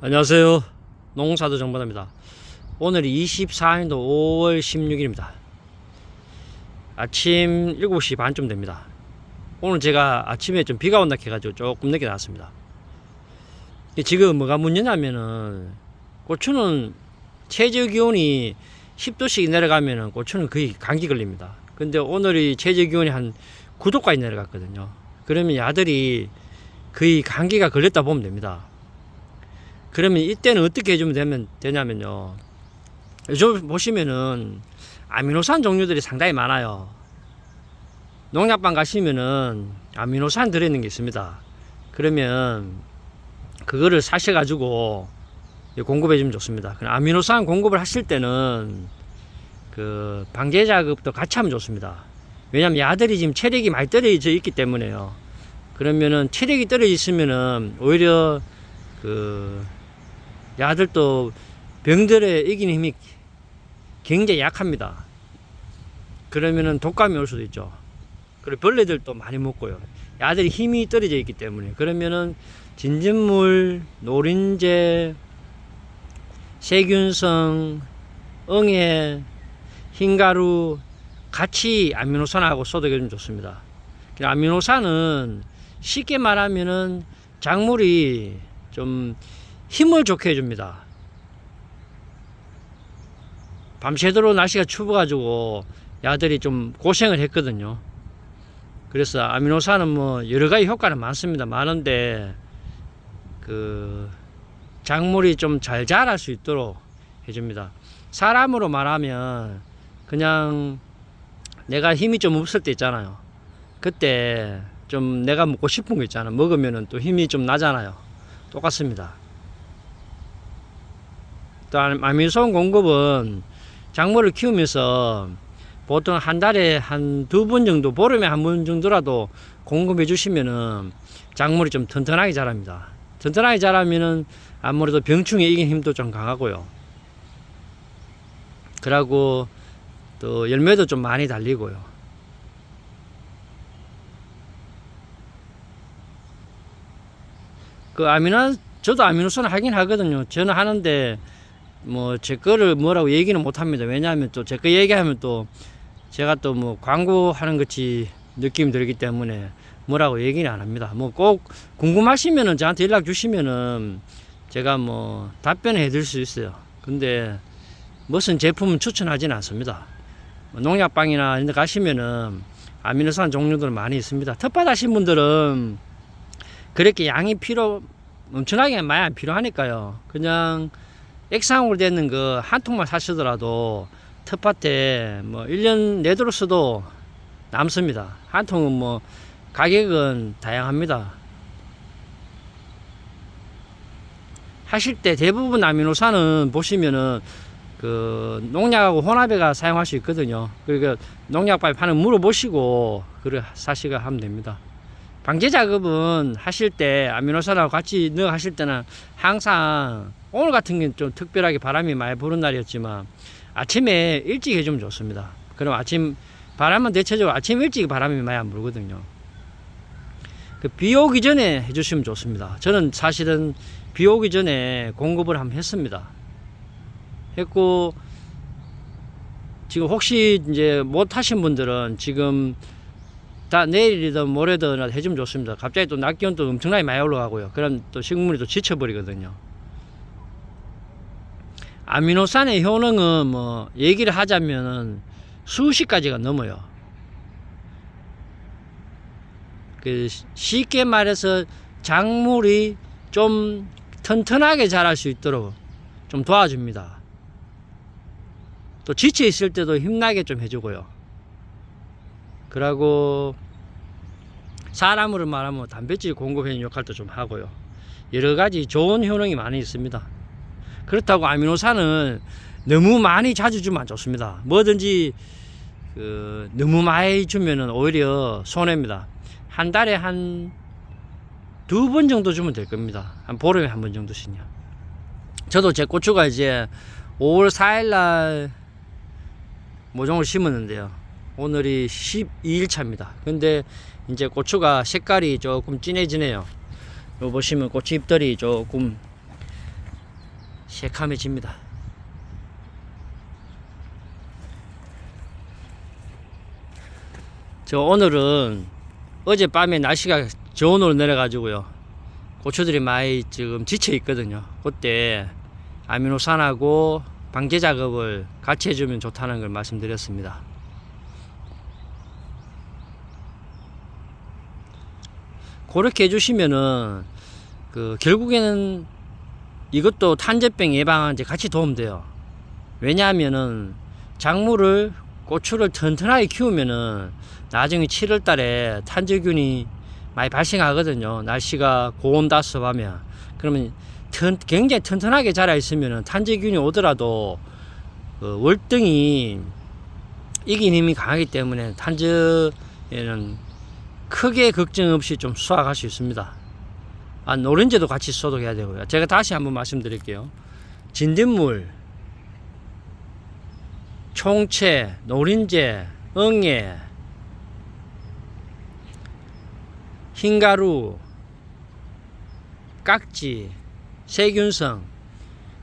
안녕하세요. 농사도 정보입니다. 오늘이 24년도 5월 16일입니다. 아침 7시 반쯤 됩니다. 오늘 제가 아침에 좀 비가 온다 해가지고 조금 늦게 나왔습니다. 지금 뭐가 문제냐면은 고추는 최저 기온이 10도씩 내려가면은 고추는 거의 감기 걸립니다. 근데 오늘이 최저 기온이 한 9도까지 내려갔거든요. 그러면 야들이 거의 감기가 걸렸다 보면 됩니다. 그러면 이때는 어떻게 해주면 되냐면요. 요즘 보시면은 아미노산 종류들이 상당히 많아요. 농약방 가시면은 아미노산 들어있는 게 있습니다. 그러면 그거를 사셔가지고 공급해주면 좋습니다. 아미노산 공급을 하실 때는 그 방제 작업도 같이 하면 좋습니다. 왜냐면 야들이 지금 체력이 많이 떨어져 있기 때문에요. 그러면은 체력이 떨어져 있으면은 오히려 그 야들도 병들에 이기는 힘이 굉장히 약합니다. 그러면은 독감이 올 수도 있죠. 그리고 벌레들도 많이 먹고요. 야들이 힘이 떨어져 있기 때문에. 그러면은 진딧물, 노린재, 세균성, 응애, 흰가루 같이 아미노산하고 소독해주면 좋습니다. 아미노산은 쉽게 말하면은 작물이 좀 힘을 좋게 해줍니다. 밤새도록 날씨가 추워가지고 야들이 좀 고생을 했거든요. 그래서 아미노산은 뭐 여러가지 효과는 많습니다. 많은데 그 작물이 좀 잘 자랄 수 있도록 해줍니다. 사람으로 말하면 그냥 내가 힘이 좀 없을 때 있잖아요. 그때 좀 내가 먹고 싶은 거 있잖아. 먹으면은 또 힘이 좀 나잖아요. 똑같습니다. 또 아미노산 공급은 작물을 키우면서 보통 한 달에 한 2번 정도, 보름에 한 번 정도라도 공급해 주시면은 작물이 좀 튼튼하게 자랍니다. 튼튼하게 자라면은 아무래도 병충해 이긴 힘도 좀 강하고요. 그러고 또 열매도 좀 많이 달리고요. 저도 아미노산 하긴 하거든요. 저는 하는데 뭐 제 거를 뭐라고 얘기는 못 합니다. 왜냐하면 또 제 거 얘기하면 또 제가 또 뭐 광고하는 것이 느낌이 들기 때문에 뭐라고 얘기는 안 합니다. 뭐 꼭 궁금하시면은 저한테 연락 주시면은 제가 뭐 답변해 드릴 수 있어요. 근데 무슨 제품은 추천하지는 않습니다. 농약방이나 이런 데 가시면은 아미노산 종류들 많이 있습니다. 텃밭 하신 분들은 그렇게 양이 엄청나게 많이 안 필요하니까요. 그냥 액상으로 되는 거 한 통만 사시더라도 텃밭에 뭐 1년 내도록 써도 남습니다. 한 통은 뭐 가격은 다양합니다. 하실 때 대부분 아미노산은 보시면은 그 농약하고 혼합해가 사용할 수 있거든요. 그러니까 농약발 파는 물어보시고 그래 사시가 하면 됩니다. 방제 작업은 하실 때 아미노산하고 같이 넣어 하실 때는 항상 오늘 같은 경우는 좀 특별하게 바람이 많이 부는 날이었지만 아침에 일찍 해주면 좋습니다. 그럼 아침 바람은 대체적으로 아침 일찍 바람이 많이 안 불거든요. 비 오기 전에 해주시면 좋습니다. 저는 사실은 비 오기 전에 공급을 한번 했습니다. 했고 지금 혹시 이제 못 하신 분들은 지금 다 내일이든 모레든 해주면 좋습니다. 갑자기 또 낮 기온도 엄청나게 많이 올라가고요. 그럼 또 식물이 또 지쳐버리거든요. 아미노산의 효능은 뭐 얘기를 하자면은 수십 가지가 넘어요. 그 쉽게 말해서 작물이 좀 튼튼하게 자랄 수 있도록 좀 도와줍니다. 또 지쳐 있을 때도 힘나게 좀 해주고요. 그리고 사람으로 말하면 단백질 공급하는 역할도 좀 하고요. 여러 가지 좋은 효능이 많이 있습니다. 그렇다고 아미노산은 너무 많이 자주 주면 안 좋습니다. 뭐든지 너무 많이 주면은 오히려 손해입니다. 한 달에 한 2번 정도 주면 될 겁니다. 한 보름에 한 번 정도씩요. 저도 제 고추가 이제 5월 4일날 모종을 심었는데요. 오늘이 12일 차입니다. 근데 이제 고추가 색깔이 조금 진해지네요. 요 보시면 고추 잎들이 조금 새카매집니다. 저 오늘은 어젯밤에 날씨가 저온으로 내려가지고요, 고추들이 많이 지금 지쳐 있거든요. 그때 아미노산하고 방제 작업을 같이 해주면 좋다는 걸 말씀드렸습니다. 그렇게 해주시면은 결국에는 이것도 탄저병 예방하는데 같이 도움돼요. 왜냐하면은 작물을, 고추를 튼튼하게 키우면은 나중에 7월 달에 탄저균이 많이 발생하거든요. 날씨가 고온다습하면. 그러면 굉장히 튼튼하게 자라 있으면은 탄저균이 오더라도 월등히 이긴 힘이 강하기 때문에 탄저에는 크게 걱정 없이 좀 수확할 수 있습니다. 노른자도 같이 소독해야 되고요. 제가 다시 한번 말씀드릴게요. 진딧물, 총채, 노린재, 응애, 흰가루, 깍지, 세균성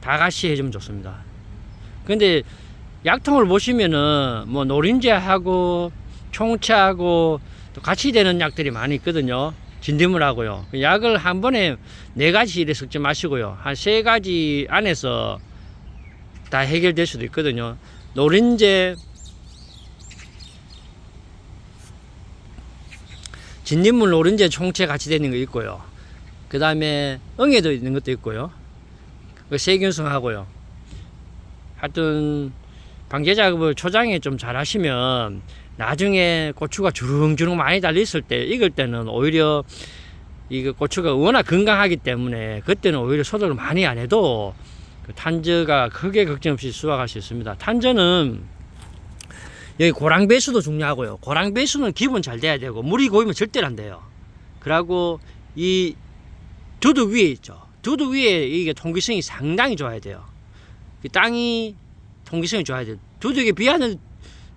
다 같이 해주면 좋습니다. 근데 약통을 보시면은 뭐 노린재하고 총채하고 또 같이 되는 약들이 많이 있거든요. 진딧물하고요. 약을 한 번에 4가지 이래 섞지 마시고요. 한 3가지 안에서 다 해결될 수도 있거든요. 노린재, 진딧물, 노린재, 총채 같이 되는 거 있고요. 그 다음에 응애도 있는 것도 있고요. 세균성 하고요. 하여튼 방제 작업을 초장에 좀 잘 하시면 나중에 고추가 주릉주릉 많이 달렸을 때, 익을 때는 오히려 이거 고추가 워낙 건강하기 때문에 그때는 오히려 소독을 많이 안 해도 탄저가 크게 걱정 없이 수확할 수 있습니다. 탄저는 여기 고랑 배수도 중요하고요. 고랑 배수는 기본 잘 돼야 되고, 물이 고이면 절대로 안 돼요. 그리고 이 두둑 위에 있죠. 두둑 위에 이게 통기성이 상당히 좋아야 돼요. 땅이 통기성이 좋아야 돼요. 두둑에 비하는,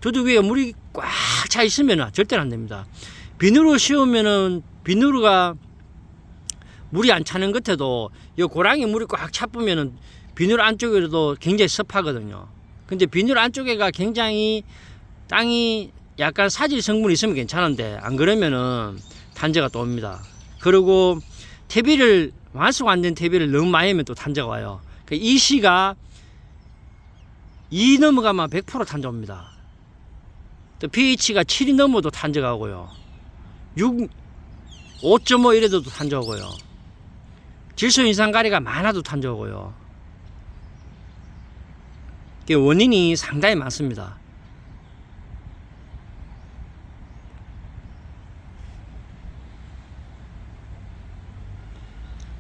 두둑 위에 물이 꽉 차 있으면 절대로 안 됩니다. 비누로 씌우면은 비누가 물이 안 차는 끝에도 이 고랑이 물이 꽉 차쁘면은 비누 안쪽에도 굉장히 습하거든요. 근데 비누 안쪽에가 굉장히 땅이 약간 사질 성분이 있으면 괜찮은데, 안 그러면은 탄저가 또 옵니다. 그리고 퇴비를, 완숙 안 된 퇴비를 너무 많이 하면 또 탄저가 와요. 이 시가 2 넘어가면 100% 탄저 옵니다. 또 pH가 7이 넘어도 탄저가 오고요. 5.5 이래도 탄저 오고요. 질소 인산가리가 많아도 탄저 오고요. 원인이 상당히 많습니다.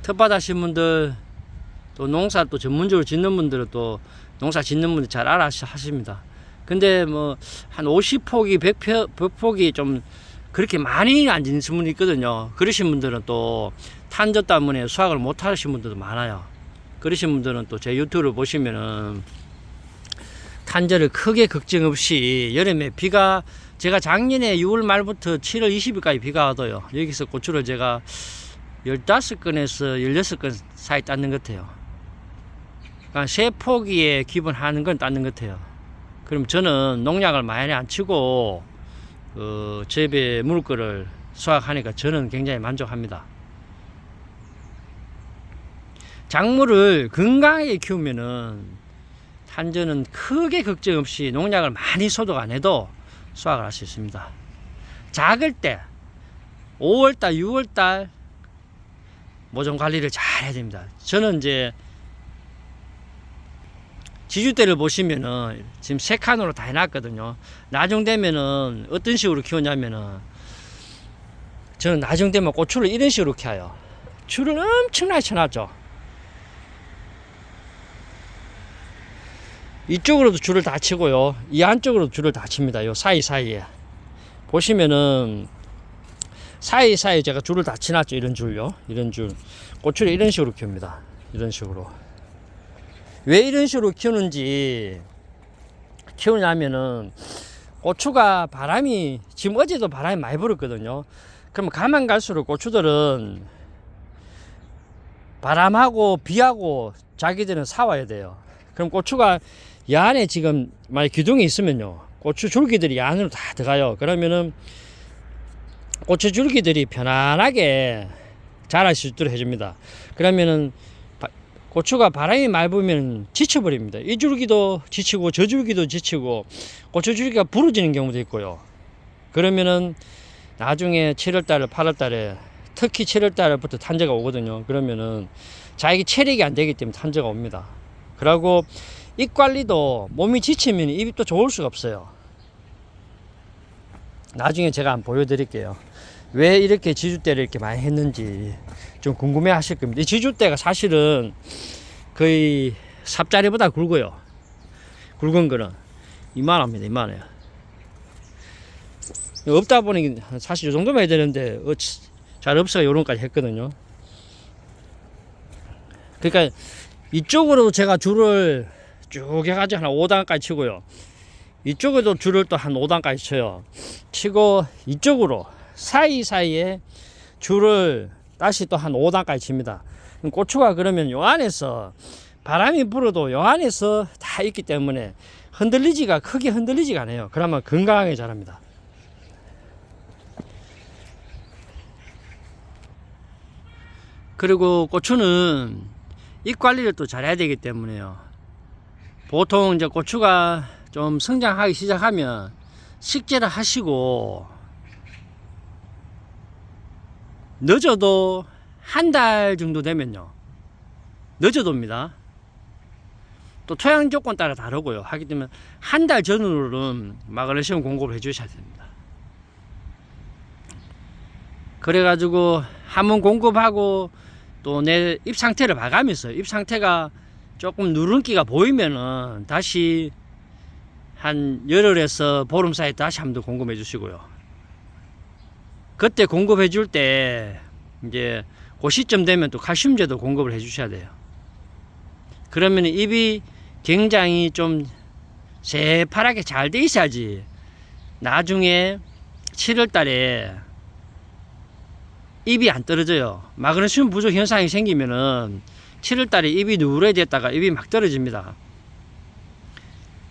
텃밭 하시는 분들, 또 농사 또 전문적으로 짓는 분들은 또 농사 짓는 분들 잘 알아 하십니다. 근데 뭐 한 50포기, 100포기 좀 그렇게 많이 안 짓는 분이 있거든요. 그러신 분들은 또 탄저 때문에 수확을 못 하시는 분들도 많아요. 그러신 분들은 또 제 유튜브를 보시면은 탄저를 크게 걱정 없이, 여름에 비가, 제가 작년에 6월 말부터 7월 20일까지 비가 와도요, 여기서 고추를 제가 15건에서 16건 사이 땄는 것 같아요. 그러니까 3포기에 기본 하는 건 땄는 것 같아요. 그럼 저는 농약을 많이 안 치고 재배 물거를 수확하니까 저는 굉장히 만족합니다. 작물을 건강하게 키우면은 탄저는 크게 걱정 없이 농약을 많이 소독 안 해도 수확을 할 수 있습니다. 작을 때 5월달, 6월달 모종 관리를 잘 해야 됩니다. 저는 이제 지주대를 보시면은 지금 3칸으로 다 해놨거든요. 나중 되면은 어떤 식으로 키우냐면은, 저는 나중 되면 고추를 이런 식으로 키워요. 줄을 엄청나게 쳐놨죠. 이쪽으로도 줄을 다 치고요, 이 안쪽으로도 줄을 다 칩니다. 요 사이사이에 보시면은 사이사이에 제가 줄을 다 치놨죠. 이런 줄요, 이런 줄. 고추를 이런 식으로 키웁니다. 이런 식으로. 왜 이런 식으로 키우냐면은 고추가 바람이, 지금 어제도 바람이 많이 불었거든요. 그러면 가만 갈수록 고추들은 바람하고 비하고 자기들은 싸워야 돼요. 그럼 고추가 이 안에 지금 만약 기둥이 있으면요, 고추 줄기들이 이 안으로 다 들어가요. 그러면은 고추 줄기들이 편안하게 자랄 수 있도록 해줍니다. 그러면은 고추가 바람이 많이 불면 지쳐버립니다. 이 줄기도 지치고 저 줄기도 지치고 고추 줄기가 부러지는 경우도 있고요. 그러면은 나중에 7월달 8월달에 특히 7월달부터 탄저가 오거든요. 그러면은 자기 체력이 안 되기 때문에 탄저가 옵니다. 그리고 잎 관리도 몸이 지치면 잎이 또 좋을 수가 없어요. 나중에 제가 한번 보여드릴게요. 왜 이렇게 지주대를 이렇게 많이 했는지 좀 궁금해 하실 겁니다. 이 지주대가 사실은 거의 삽자리보다 굵어요. 굵은 거는 이만합니다. 이만해요. 없다 보니 사실 이 정도만 해야 되는데 잘 없어서 요런까지 했거든요. 그러니까 이쪽으로 제가 줄을 쭉 해가지고 한 5단까지 치고요. 이쪽에도 줄을 또 한 5단까지 쳐요. 치고 이쪽으로 사이사이에 줄을 다시 또 한 5단까지 칩니다. 고추가 그러면 요 안에서 바람이 불어도 요 안에서 다 있기 때문에 크게 흔들리지가 않아요. 그러면 건강하게 자랍니다. 그리고 고추는 잎 관리를 또 잘해야 되기 때문에요. 보통 이제 고추가 좀 성장하기 시작하면 식재를 하시고 늦어도 한 달 정도 되면요, 늦어도입니다. 또 토양 조건 따라 다르고요. 하기 때문에 한 달 전으로는 마그네슘 공급을 해 주셔야 됩니다. 그래가지고 한번 공급하고 또 내 잎 상태를 봐가면서 잎 상태가 조금 누른기가 보이면은 다시 한 열흘에서 보름 사이에 다시 한번 더 공급해 주시고요. 그때 공급해 줄 때 이제 그 시점 되면 또 칼슘제도 공급을 해 주셔야 돼요. 그러면 잎이 굉장히 좀 새파랗게 잘 돼 있어야지 나중에 7월 달에 잎이 안 떨어져요. 마그네슘 부족 현상이 생기면은 7월 달에 잎이 누래졌다가 잎이 막 떨어집니다.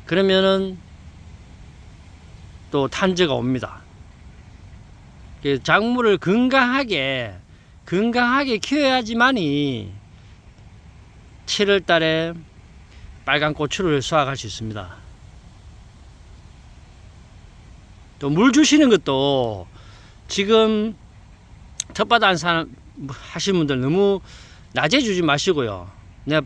그러면은 또 탄저가 옵니다. 작물을 건강하게 키워야지만이 7월 달에 빨간 고추를 수확할 수 있습니다. 또 물 주시는 것도 지금 텃밭 안 하시는 분들 너무 낮에 주지 마시고요. 내가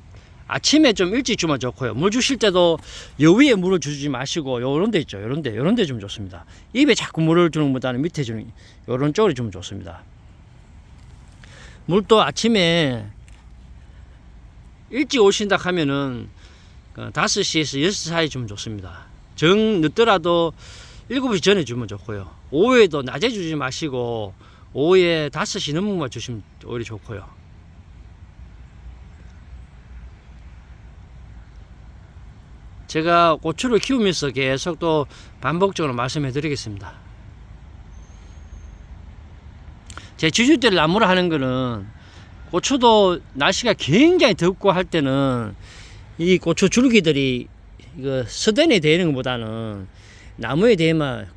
아침에 좀 일찍 주면 좋고요. 물 주실 때도 요 위에 물을 주지 마시고 요런 데 있죠. 요런 데 좀 좋습니다. 입에 자꾸 물을 주는 것보다는 밑에 주는 요런 쪽이 좀 좋습니다. 물도 아침에 일찍 오신다 하면은 5시에서 6시 사이 주면 좋습니다. 정 늦더라도 7시 전에 주면 좋고요. 오후에도 낮에 주지 마시고 오후에 5시 넘으면 주시면 오히려 좋고요. 제가 고추를 키우면서 계속 또 반복적으로 말씀해 드리겠습니다. 제 지주대를 나무를 하는 거는 고추도 날씨가 굉장히 덥고 할 때는 이 고추 줄기들이 이거 서den에 대는 것보다는 나무에 대면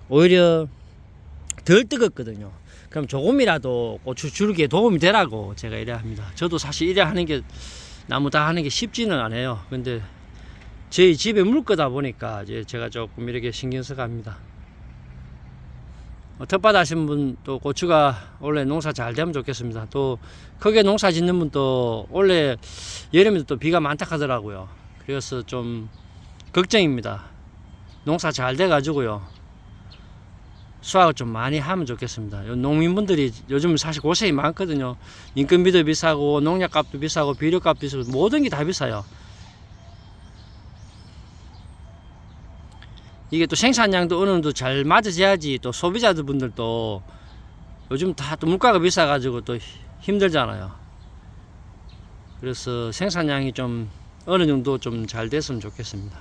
오히려 덜 뜨겁거든요. 그럼 조금이라도 고추 줄기에 도움이 되라고 제가 이래 합니다. 저도 사실 이래 하는 게 나무 다 하는 게 쉽지는 않아요. 근데 저희 집에 물 거다 보니까 이제 제가 조금 이렇게 신경 써가 합니다. 텃밭 하신 분 또 고추가 원래 농사 잘 되면 좋겠습니다. 또 크게 농사 짓는 분도 원래 여름에도 또 비가 많다 하더라고요. 그래서 좀 걱정입니다. 농사 잘 돼 가지고요 수확을 좀 많이 하면 좋겠습니다. 농민분들이 요즘 사실 고생이 많거든요. 인건비도 비싸고 농약값도 비싸고 비료값도 비싸고 모든 게 다 비싸요. 이게 또 생산량도 어느 정도 잘 맞아져야지 또 소비자들 분들도 요즘 다 또 물가가 비싸가지고 또 힘들잖아요. 그래서 생산량이 좀 어느 정도 좀 잘 됐으면 좋겠습니다.